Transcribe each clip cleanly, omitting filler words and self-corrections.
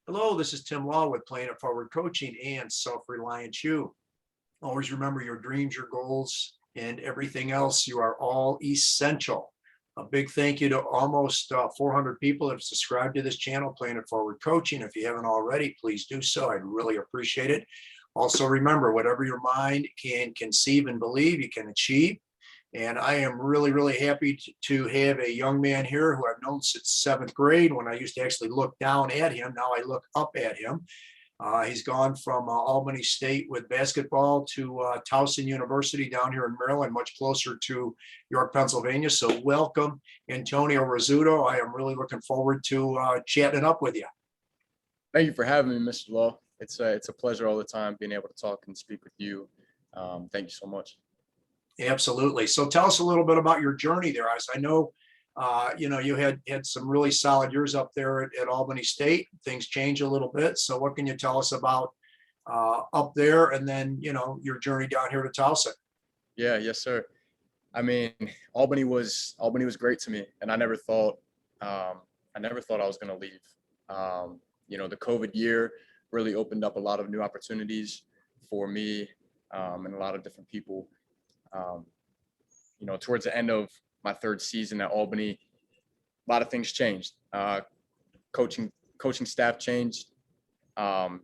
Hello, this is Tim Law with Playing It Forward Coaching and Self-Reliant You. Always remember your dreams, your goals, and everything else. You are all essential. A big thank you to almost 400 people that have subscribed to this channel, Playing It Forward Coaching. If you haven't already, please do so. I'd really appreciate it. Also, remember, whatever your mind can conceive and believe, you can achieve. And I am really, really happy to have a young man here who I've known since seventh grade when I used to actually look down at him. Now I look up at him. He's gone from Albany State with basketball to Towson University down here in Maryland, much closer to York, Pennsylvania. So welcome, Antonio Rizzuto. I am really looking forward to chatting it up with you. Thank you for having me, Mr. Law. It's a pleasure all the time being able to talk and speak with you. Thank you so much. Absolutely. So tell us a little bit about your journey there. As I know, you had some really solid years up there at Albany State. Things change a little bit. So what can you tell us about up there, and then your journey down here to Towson? Yeah, yes, sir. I mean, Albany was great to me, and I never thought I was going to leave. The COVID year really opened up a lot of new opportunities for me and a lot of different people. Towards the end of my third season at Albany, a lot of things changed. Coaching staff changed. A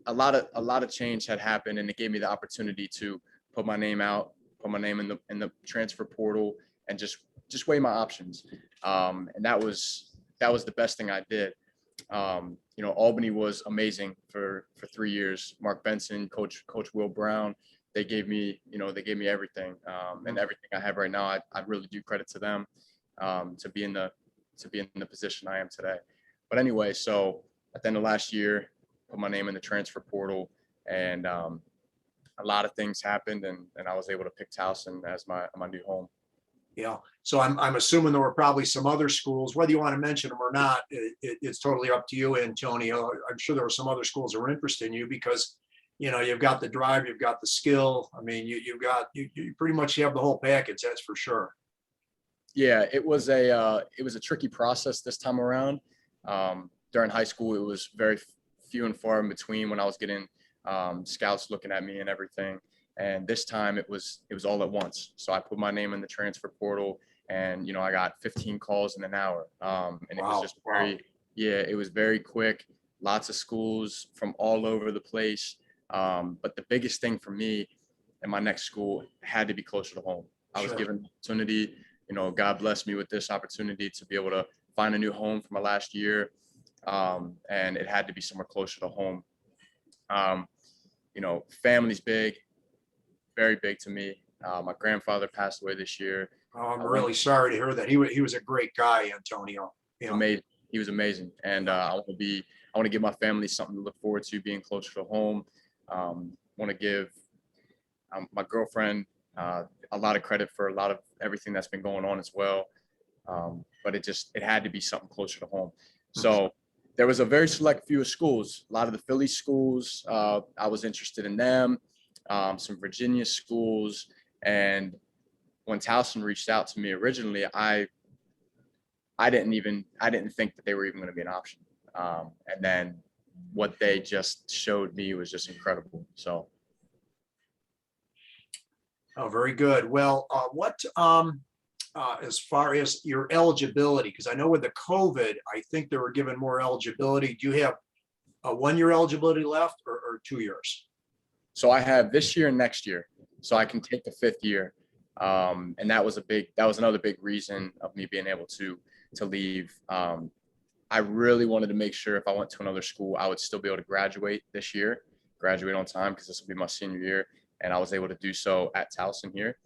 lot of change had happened, and it gave me the opportunity to put my name in the transfer portal and just weigh my options. And that was the best thing I did. Albany was amazing for 3 years. Mark Benson, Coach Will Brown, they gave me everything, and everything I have right now. I really do credit to them to be in the position I am today. But anyway, so at the end of last year, put my name in the transfer portal, and a lot of things happened, and I was able to pick Towson as my new home. Yeah. So I'm assuming there were probably some other schools, whether you want to mention them or not, it's totally up to you, Antonio. I'm sure there were some other schools that were interested in you because, you've got the drive, you've got the skill. I mean, you pretty much have the whole package. That's for sure. Yeah, it was a tricky process this time around. During high school, it was very few and far in between when I was getting scouts looking at me and everything. And this time it was all at once. So I put my name in the transfer portal, and I got 15 calls in an hour. And it was just it was very quick. Lots of schools from all over the place. But the biggest thing for me in my next school had to be closer to home. I was given the opportunity. God blessed me with this opportunity to be able to find a new home for my last year, and it had to be somewhere closer to home. Family's big. Very big to me. My grandfather passed away this year. Oh, I'm really sorry to hear that. He was a great guy, Antonio. Amazing. He was amazing, and I want to give my family something to look forward to, being closer to home. Want to give my girlfriend a lot of credit for a lot of everything that's been going on as well. But it had to be something closer to home. So there was a very select few of schools. A lot of the Philly schools, I was interested in them. Some Virginia schools, and when Towson reached out to me originally, I didn't think that they were even going to be an option. And then what they just showed me was just incredible. So. Oh, very good. Well, as far as your eligibility, because I know with the COVID, I think they were given more eligibility. Do you have a 1-year eligibility left or 2 years? So I have this year and next year, so I can take the 5th year, and that was another big reason of me being able to leave. I really wanted to make sure if I went to another school, I would still be able to graduate this year, graduate on time, because this will be my senior year, and I was able to do so at Towson here,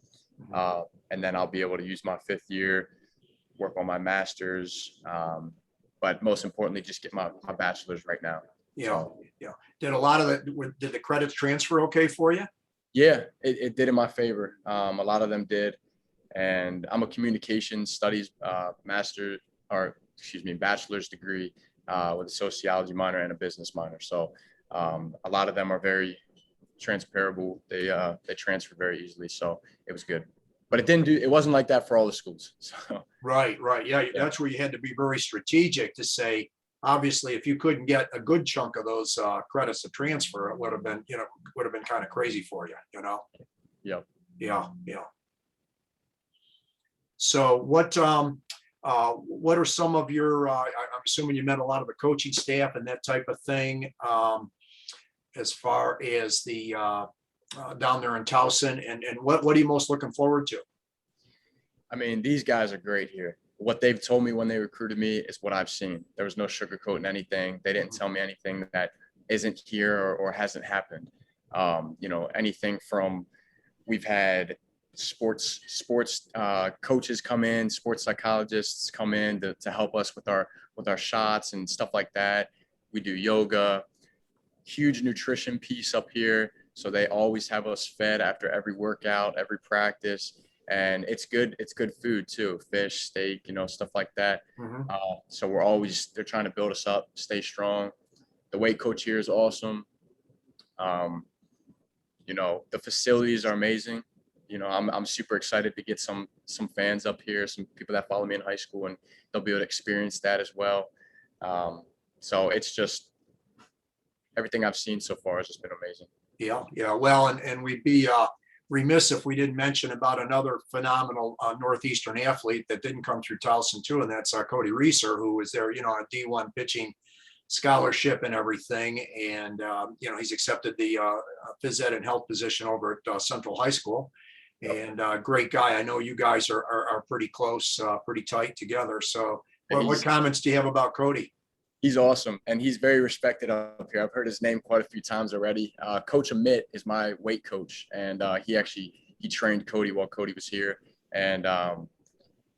and then I'll be able to use my 5th year, work on my master's, but most importantly, just get my bachelor's right now. Yeah. Did a lot of did the credits transfer okay for you? Yeah, it did in my favor. A lot of them did. And I'm a communications studies bachelor's degree with a sociology minor and a business minor. So a lot of them are very transferable. They transfer very easily. So it was good. but it wasn't like that for all the schools. So Right. Yeah, yeah, that's where you had to be very strategic to say, obviously, if you couldn't get a good chunk of those credits to transfer, it would have been, would have been kind of crazy for you, yeah. Yeah. So what are some of your, I'm assuming you met a lot of the coaching staff and that type of thing, as far as the down there in Towson, and what are you most looking forward to? I mean, these guys are great here. What they've told me when they recruited me is what I've seen. There was no sugarcoating anything. They didn't tell me anything that isn't here or hasn't happened. Anything from, we've had sports coaches come in, sports psychologists come in to help us with our shots and stuff like that. We do yoga, huge nutrition piece up here. So they always have us fed after every workout, every practice. And it's good food too, fish, steak, stuff like that. Mhm. So they're trying to build us up, stay strong. The weight coach here is awesome. The facilities are amazing. I'm super excited to get some fans up here, some people that follow me in high school, and they'll be able to experience that as well. So it's just, everything I've seen so far has just been amazing. Yeah. Well, and we'd be remiss if we didn't mention about another phenomenal Northeastern athlete that didn't come through Towson too, and that's Kody Reeser, who was there, a D-1 pitching scholarship and everything. And, he's accepted the phys ed and health position over at Central High School. And great guy. I know you guys are pretty close, pretty tight together. So what comments do you have about Kody? He's awesome, and he's very respected up here. I've heard his name quite a few times already. Coach Amit is my weight coach, and he trained Kody while Kody was here, and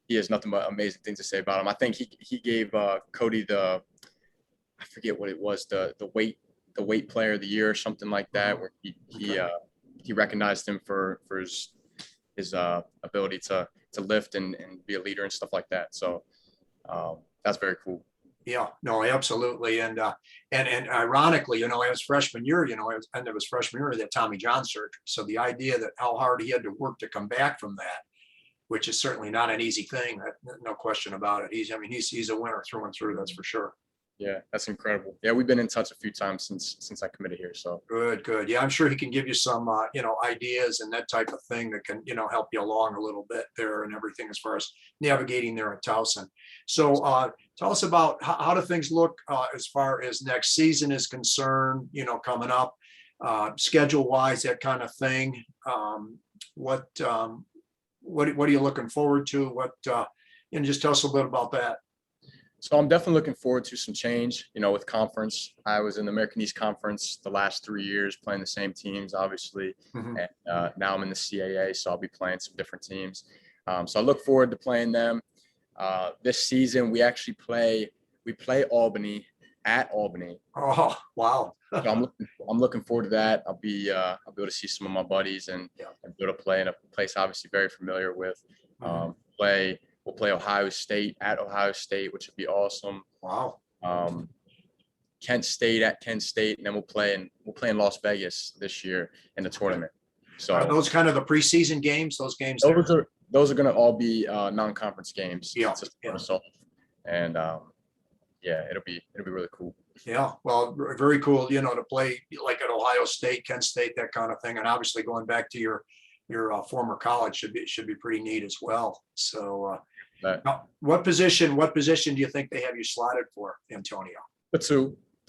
he has nothing but amazing things to say about him. I think he gave Kody I forget what it was, the weight player of the year or something like that, where he recognized him for his ability to lift and be a leader and stuff like that. So that's very cool. Yeah, no, absolutely. And ironically, as freshman year, it was end of his freshman year, that Tommy John surgery. So the idea that how hard he had to work to come back from that, which is certainly not an easy thing, no question about it. He's a winner through and through, that's for sure. Yeah, that's incredible. Yeah, we've been in touch a few times since I committed here. So good. Yeah, I'm sure he can give you some ideas and that type of thing that can help you along a little bit there and everything as far as navigating there at Towson. So tell us about how do things look as far as next season is concerned, coming up, schedule wise, that kind of thing. What are you looking forward to? Just tell us a little bit about that. So I'm definitely looking forward to some change, with conference. I was in the American East Conference the last 3 years playing the same teams, obviously. Mhm. And now I'm in the CAA, so I'll be playing some different teams. So I look forward to playing them. This season, we play Albany at Albany. Oh, wow. So I'm looking forward to that. I'll be able to see some of my buddies and be able to play in a place obviously very familiar with. We'll play Ohio State at Ohio State, which would be awesome. Wow. Kent State at Kent State, and then we'll play in Las Vegas this year in the tournament. So are those kind of the preseason games? Those games? Those are going to all be non-conference games. Yeah. And it'll be really cool. Yeah, well, very cool. To play like at Ohio State, Kent State, that kind of thing, and obviously going back to your former college should be pretty neat as well. So, now, what position do you think they have you slotted for, Antonio? The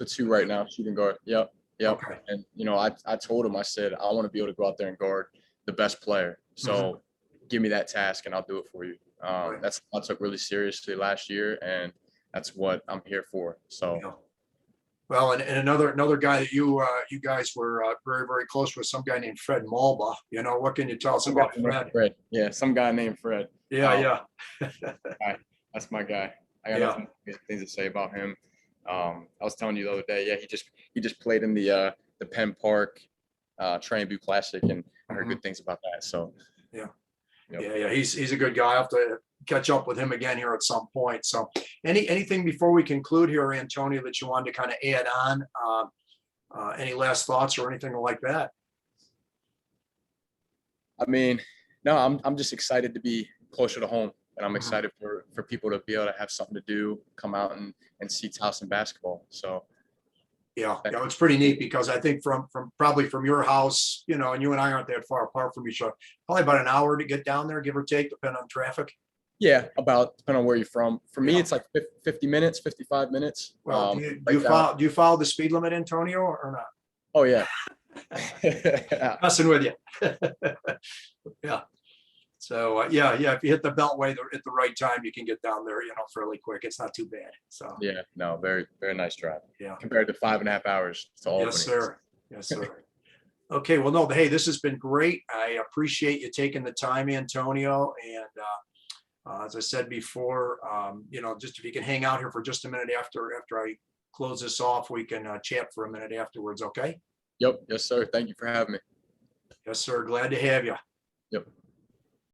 two right now, shooting guard. Yep. Okay. And I told him, I said, I want to be able to go out there and guard the best player. So give me that task and I'll do it for you. That's what I took really seriously last year, and that's what I'm here for. So. Yeah. Well, and another guy that you guys were very, very close with, some guy named Fred Mulbah. What can you tell us about Fred? Yeah, some guy named Fred. Yeah. That's my guy. I got nothing things to say about him. I was telling you the other day, he just played in the Penn Park Train Boot Classic, and I heard good things about that. So he's a good guy. I have to catch up with him again here at some point. So anything before we conclude here, Antonio, that you wanted to kind of add on? Any last thoughts or anything like that? I mean, No, I'm just excited to be closer to home, and I'm Mhm. excited for people to be able to have something to do, come out and see Towson basketball. So Yeah, it's pretty neat because I think from probably from your house, you know, and you and I aren't that far apart from each other. Probably about an hour to get down there, give or take, depending on traffic. yeah, about depending on where you're from. For me, Yeah. it's like 50 minutes, 55 minutes. Well, Right down. do you follow the speed limit, Antonio, or not? Oh yeah. Messing with you. Yeah. So yeah, if you hit the beltway at the right time, you can get down there, you know, fairly quick. It's not too bad. So Yeah, no, very, very nice drive. yeah. Compared to 5.5 hours to Albany. Yes, sir. Yes, sir. Okay, well, no, hey, this has been great. I appreciate you taking the time, Antonio. And as I said before, you know, just if you can hang out here for just a minute after I close this off, we can chat for a minute afterwards. Okay. Yep. Yes, sir. Thank you for having me. Yes, sir. Glad to have you. Yep.